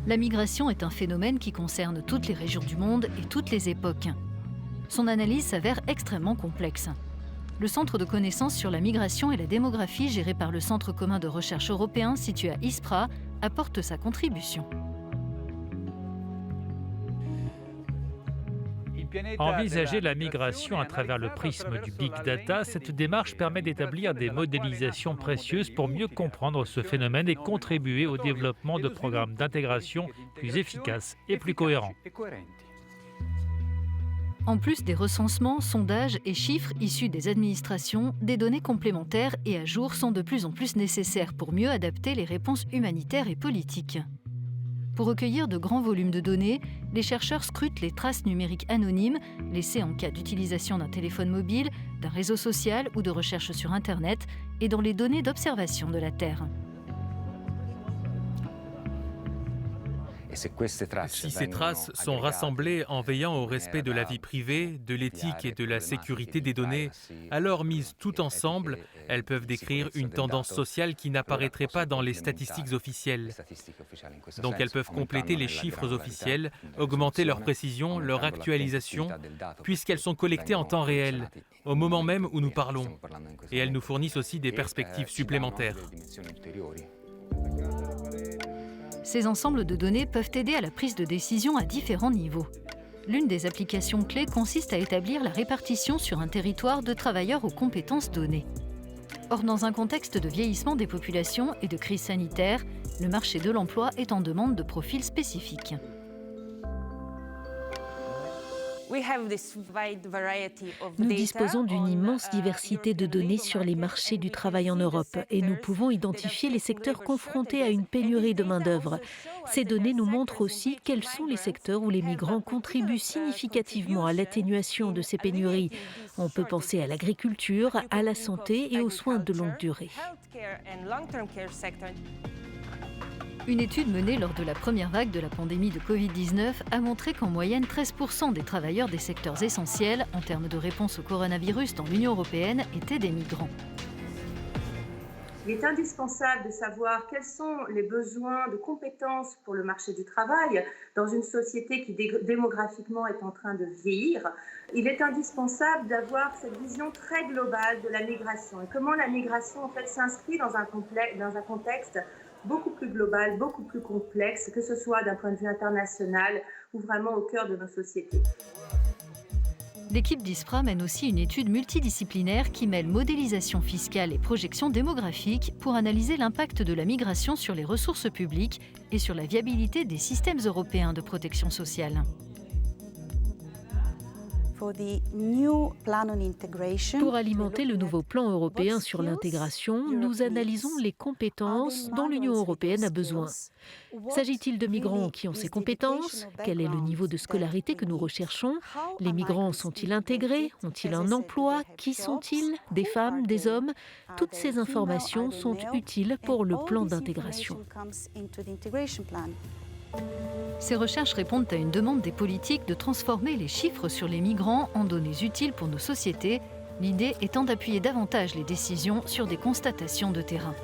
La migration est un phénomène qui concerne toutes les régions du monde et toutes les époques. Son analyse s'avère extrêmement complexe. Le Centre de connaissances sur la migration et la démographie, géré par le Centre commun de recherche européen situé à ISPRA, apporte sa contribution. Envisager la migration à travers le prisme du big data, cette démarche permet d'établir des modélisations précieuses pour mieux comprendre ce phénomène et contribuer au développement de programmes d'intégration plus efficaces et plus cohérents. En plus des recensements, sondages et chiffres issus des administrations, des données complémentaires et à jour sont de plus en plus nécessaires pour mieux adapter les réponses humanitaires et politiques. Pour recueillir de grands volumes de données, les chercheurs scrutent les traces numériques anonymes, laissées en cas d'utilisation d'un téléphone mobile, d'un réseau social ou de recherche sur Internet, et dans les données d'observation de la Terre. Si ces traces sont rassemblées en veillant au respect de la vie privée, de l'éthique et de la sécurité des données, alors mises toutes ensemble, elles peuvent décrire une tendance sociale qui n'apparaîtrait pas dans les statistiques officielles. Donc elles peuvent compléter les chiffres officiels, augmenter leur précision, leur actualisation, puisqu'elles sont collectées en temps réel, au moment même où nous parlons. Et elles nous fournissent aussi des perspectives supplémentaires. Ces ensembles de données peuvent aider à la prise de décision à différents niveaux. L'une des applications clés consiste à établir la répartition sur un territoire de travailleurs aux compétences données. Or, dans un contexte de vieillissement des populations et de crise sanitaire, le marché de l'emploi est en demande de profils spécifiques. Nous disposons d'une immense diversité de données sur les marchés du travail en Europe et nous pouvons identifier les secteurs confrontés à une pénurie de main-d'œuvre. Ces données nous montrent aussi quels sont les secteurs où les migrants contribuent significativement à l'atténuation de ces pénuries. On peut penser à l'agriculture, à la santé et aux soins de longue durée. Une étude menée lors de la première vague de la pandémie de Covid-19 a montré qu'en moyenne 13% des travailleurs des secteurs essentiels en termes de réponse au coronavirus dans l'Union européenne étaient des migrants. Il est indispensable de savoir quels sont les besoins de compétences pour le marché du travail dans une société qui démographiquement est en train de vieillir. Il est indispensable d'avoir cette vision très globale de la migration et comment la migration en fait s'inscrit dans un contexte beaucoup plus global, beaucoup plus complexe, que ce soit d'un point de vue international ou vraiment au cœur de nos sociétés. L'équipe d'ISPRA mène aussi une étude multidisciplinaire qui mêle modélisation fiscale et projection démographique pour analyser l'impact de la migration sur les ressources publiques et sur la viabilité des systèmes européens de protection sociale. Pour alimenter le nouveau plan européen sur l'intégration, nous analysons les compétences dont l'Union européenne a besoin. S'agit-il de migrants qui ont ces compétences? Quel est le niveau de scolarité que nous recherchons? Les migrants sont-ils intégrés? Ont-ils un emploi? Qui sont-ils? Des femmes, des hommes? Toutes ces informations sont utiles pour le plan d'intégration. Ces recherches répondent à une demande des politiques de transformer les chiffres sur les migrants en données utiles pour nos sociétés, l'idée étant d'appuyer davantage les décisions sur des constatations de terrain.